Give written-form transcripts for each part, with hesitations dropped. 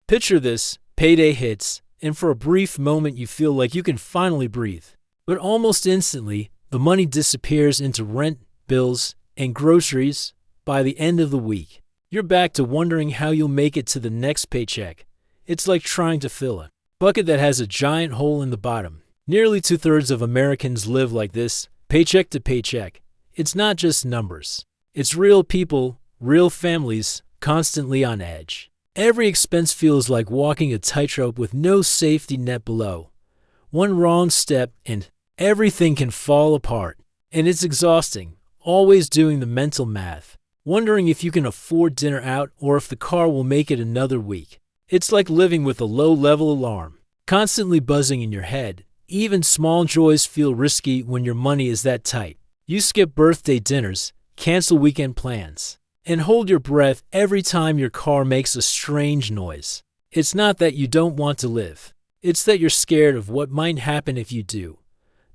Picture this, payday hits, and for a brief moment you feel like you can finally breathe. But almost instantly, the money disappears into rent, bills, and groceries. By the end of the week, you're back to wondering how you'll make it to the next paycheck. It's like trying to fill a bucket that has a giant hole in the bottom. Nearly 2/3 of Americans live like this, paycheck to paycheck. It's not just numbers. It's real people, real families, constantly on edge. Every expense feels like walking a tightrope with no safety net below. One wrong step and everything can fall apart. And it's exhausting, always doing the mental math, wondering if you can afford dinner out or if the car will make it another week. It's like living with a low-level alarm, constantly buzzing in your head. Even small joys feel risky when your money is that tight. You skip birthday dinners, cancel weekend plans, and hold your breath every time your car makes a strange noise. It's not that you don't want to live. It's that you're scared of what might happen if you do.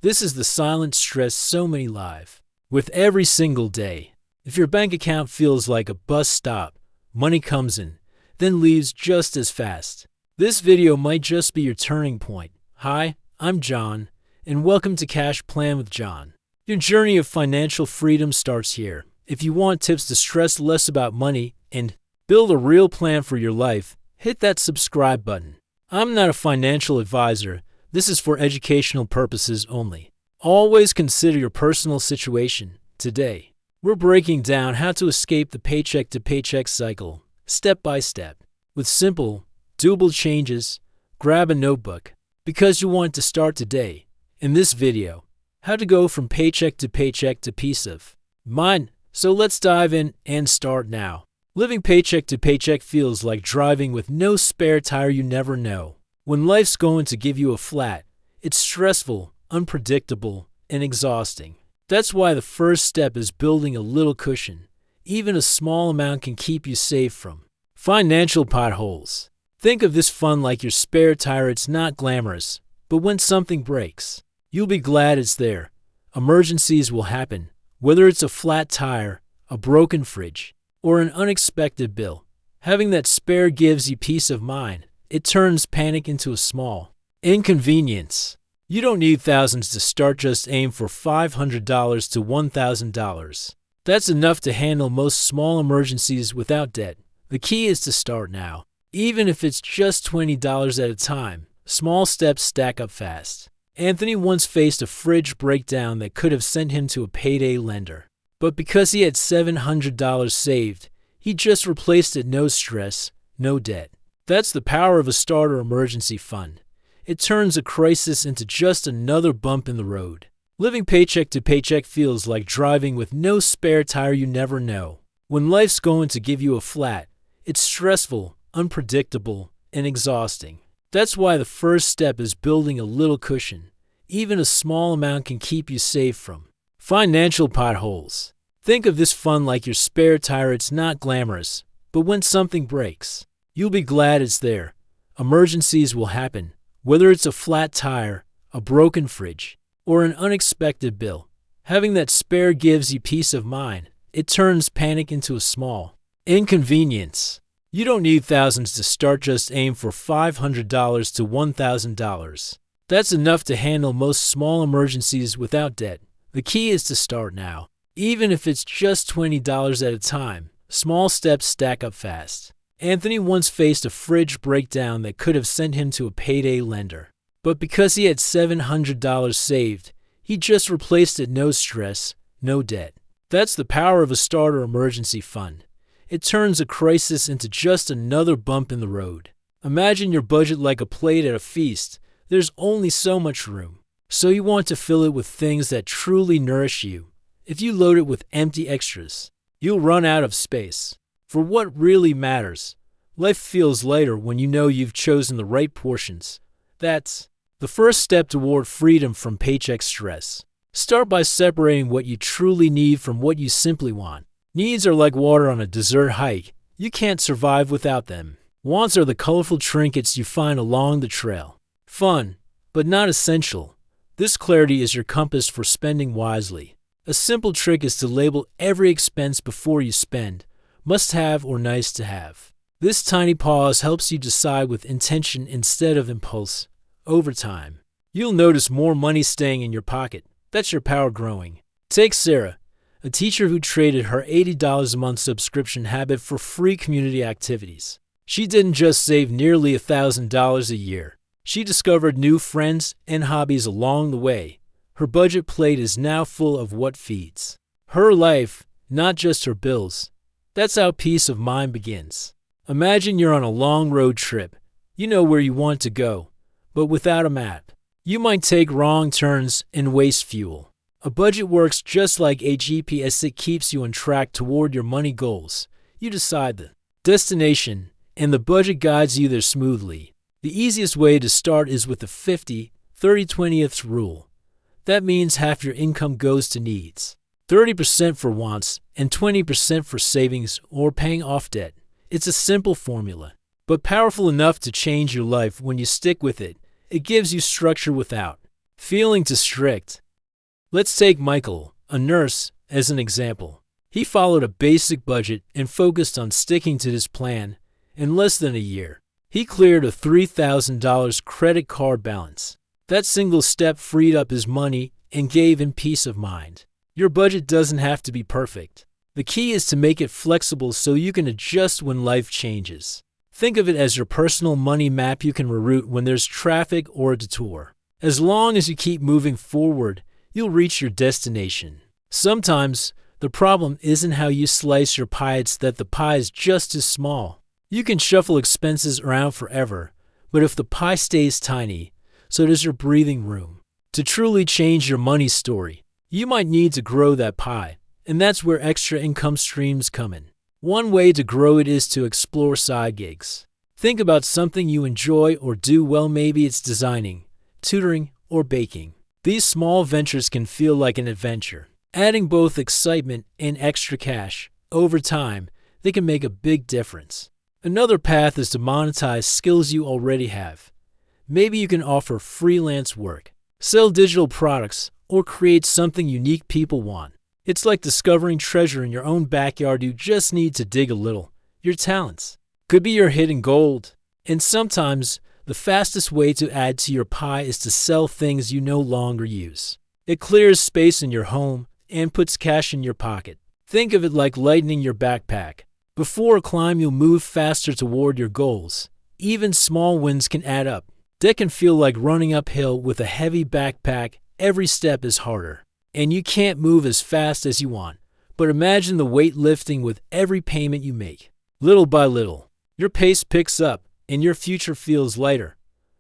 This is the silent stress so many live with every single day. If your bank account feels like a bus stop, money comes in, then leaves just as fast. This video might just be your turning point. Hi, I'm John, and welcome to Cash Plan with John. Your journey of financial freedom starts here. If you want tips to stress less about money and build a real plan for your life, hit that subscribe button. I'm not a financial advisor. This is for educational purposes only. Always consider your personal situation. Today, we're breaking down how to escape the paycheck-to-paycheck cycle, step by step, with simple, doable changes. Grab a notebook, because you want to start today. In this video, how to go from paycheck to peace of mind. So let's dive in and start now. Living paycheck to paycheck feels like driving with no spare tire. You never know when life's going to give you a flat. It's stressful, unpredictable, and exhausting. That's why the first step is building a little cushion. Even a small amount can keep you safe from financial potholes. Think of this fund like your spare tire. It's not glamorous, but when something breaks, you'll be glad it's there. Emergencies will happen, whether it's a flat tire, a broken fridge, or an unexpected bill. Having that spare gives you peace of mind. It turns panic into a small inconvenience. You don't need thousands to start. Just aim for $500 to $1,000. That's enough to handle most small emergencies without debt. The key is to start now. Even if it's just $20 at a time, small steps stack up fast. Anthony once faced a fridge breakdown that could have sent him to a payday lender. But because he had $700 saved, he just replaced it. No stress, no debt. That's the power of a starter emergency fund. It turns a crisis into just another bump in the road. Living paycheck to paycheck feels like driving with no spare tire. You never know when life's going to give you a flat. It's stressful, unpredictable, and exhausting. That's why the first step is building a little cushion. Even a small amount can keep you safe from financial potholes. Think of this fund like your spare tire. It's not glamorous, but when something breaks, you'll be glad it's there. Emergencies will happen, whether it's a flat tire, a broken fridge, or an unexpected bill. Having that spare gives you peace of mind. It turns panic into a small inconvenience. You don't need thousands to start. Just aim for $500 to $1,000. That's enough to handle most small emergencies without debt. The key is to start now. Even if it's just $20 at a time, small steps stack up fast. Anthony once faced a fridge breakdown that could have sent him to a payday lender. But because he had $700 saved, he just replaced it. No stress, no debt. That's the power of a starter emergency fund. It turns a crisis into just another bump in the road. Imagine your budget like a plate at a feast. There's only so much room, so you want to fill it with things that truly nourish you. If you load it with empty extras, you'll run out of space. For what really matters, life feels lighter when you know you've chosen the right portions. That's the first step toward freedom from paycheck stress. Start by separating what you truly need from what you simply want. Needs are like water on a desert hike. You can't survive without them. Wants are the colorful trinkets you find along the trail. Fun, but not essential. This clarity is your compass for spending wisely. A simple trick is to label every expense before you spend, must have or nice to have. This tiny pause helps you decide with intention instead of impulse. Over time, you'll notice more money staying in your pocket. That's your power growing. Take Sarah, a teacher who traded her $80 a month subscription habit for free community activities. She didn't just save nearly $1,000 a year. She discovered new friends and hobbies along the way. Her budget plate is now full of what feeds her life, not just her bills. That's how peace of mind begins. Imagine you're on a long road trip. You know where you want to go, but without a map, you might take wrong turns and waste fuel. A budget works just like a GPS. It keeps you on track toward your money goals. You decide the destination, and the budget guides you there smoothly. The easiest way to start is with the 50-30-20th rule. That means half your income goes to needs, 30% for wants, and 20% for savings or paying off debt. It's a simple formula, but powerful enough to change your life when you stick with it. It gives you structure without feeling too strict. Let's take Michael, a nurse, as an example. He followed a basic budget and focused on sticking to his plan. In less than a year, he cleared a $3,000 credit card balance. That single step freed up his money and gave him peace of mind. Your budget doesn't have to be perfect. The key is to make it flexible so you can adjust when life changes. Think of it as your personal money map you can reroute when there's traffic or a detour. As long as you keep moving forward, you'll reach your destination. Sometimes, the problem isn't how you slice your pie, it's that the pie is just as small. You can shuffle expenses around forever, but if the pie stays tiny, so does your breathing room. To truly change your money story, you might need to grow that pie, and that's where extra income streams come in. One way to grow it is to explore side gigs. Think about something you enjoy or do well. Maybe it's designing, tutoring, or baking. These small ventures can feel like an adventure. Adding both excitement and extra cash, over time, they can make a big difference. Another path is to monetize skills you already have. Maybe you can offer freelance work, sell digital products, or create something unique people want. It's like discovering treasure in your own backyard. You just need to dig a little. Your talents could be your hidden gold. And sometimes, the fastest way to add to your pie is to sell things you no longer use. It clears space in your home and puts cash in your pocket. Think of it like lightening your backpack. Before a climb, you'll move faster toward your goals. Even small wins can add up. That can feel like running uphill with a heavy backpack. Every step is harder, and you can't move as fast as you want. But imagine the weight lifting with every payment you make. Little by little, your pace picks up, and your future feels lighter.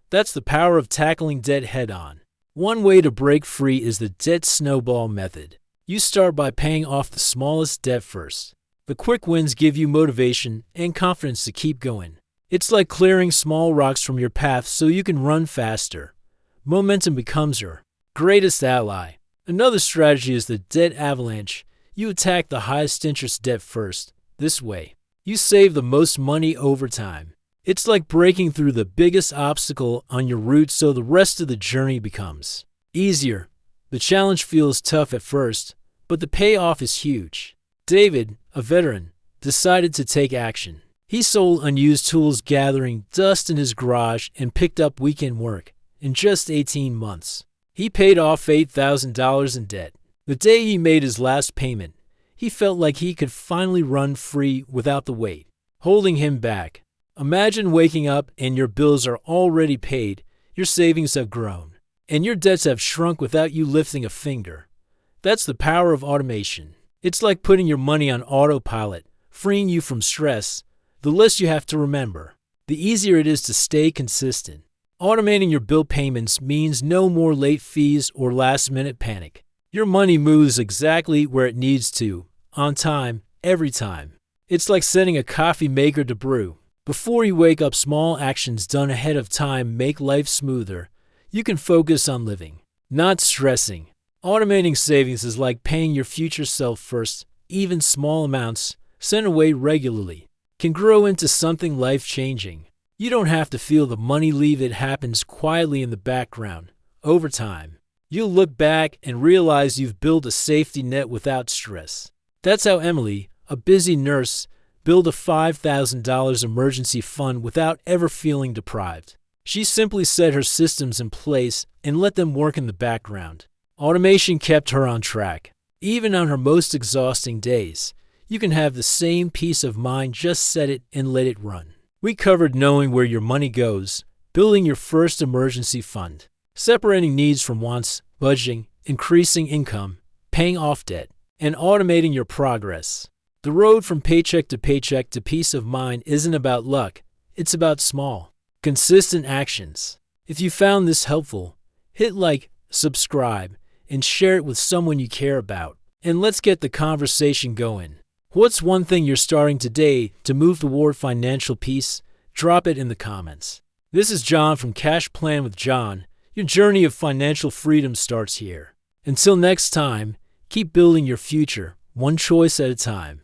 That's the power of tackling debt head-on. One way to break free is the debt snowball method. You start by paying off the smallest debt first. The quick wins give you motivation and confidence to keep going. It's like clearing small rocks from your path so you can run faster. Momentum becomes your greatest ally. Another strategy is the debt avalanche. You attack the highest interest debt first. This way, you save the most money over time. It's like breaking through the biggest obstacle on your route so the rest of the journey becomes easier. The challenge feels tough at first, but the payoff is huge. David, a veteran, decided to take action. He sold unused tools, gathering dust in his garage, and picked up weekend work. In just 18 months, he paid off $8,000 in debt. The day he made his last payment, he felt like he could finally run free without the weight holding him back. Imagine waking up and your bills are already paid, your savings have grown, and your debts have shrunk without you lifting a finger. That's the power of automation. It's like putting your money on autopilot, freeing you from stress. The less you have to remember, the easier it is to stay consistent. Automating your bill payments means no more late fees or last-minute panic. Your money moves exactly where it needs to, on time, every time. It's like setting a coffee maker to brew. Before you wake up, small actions done ahead of time make life smoother. You can focus on living, not stressing. Automating savings is like paying your future self first. Even small amounts, sent away regularly, can grow into something life-changing. You don't have to feel the money leave. It happens quietly in the background. Over time, you'll look back and realize you've built a safety net without stress. That's how Emily, a busy nurse, build a $5,000 emergency fund without ever feeling deprived. She simply set her systems in place and let them work in the background. Automation kept her on track. Even on her most exhausting days, you can have the same peace of mind. Just set it and let it run. We covered knowing where your money goes, building your first emergency fund, separating needs from wants, budgeting, increasing income, paying off debt, and automating your progress. The road from paycheck to paycheck to peace of mind isn't about luck. It's about small, consistent actions. If you found this helpful, hit like, subscribe, and share it with someone you care about. And let's get the conversation going. What's one thing you're starting today to move toward financial peace? Drop it in the comments. This is John from Cash Plan with John. Your journey of financial freedom starts here. Until next time, keep building your future, one choice at a time.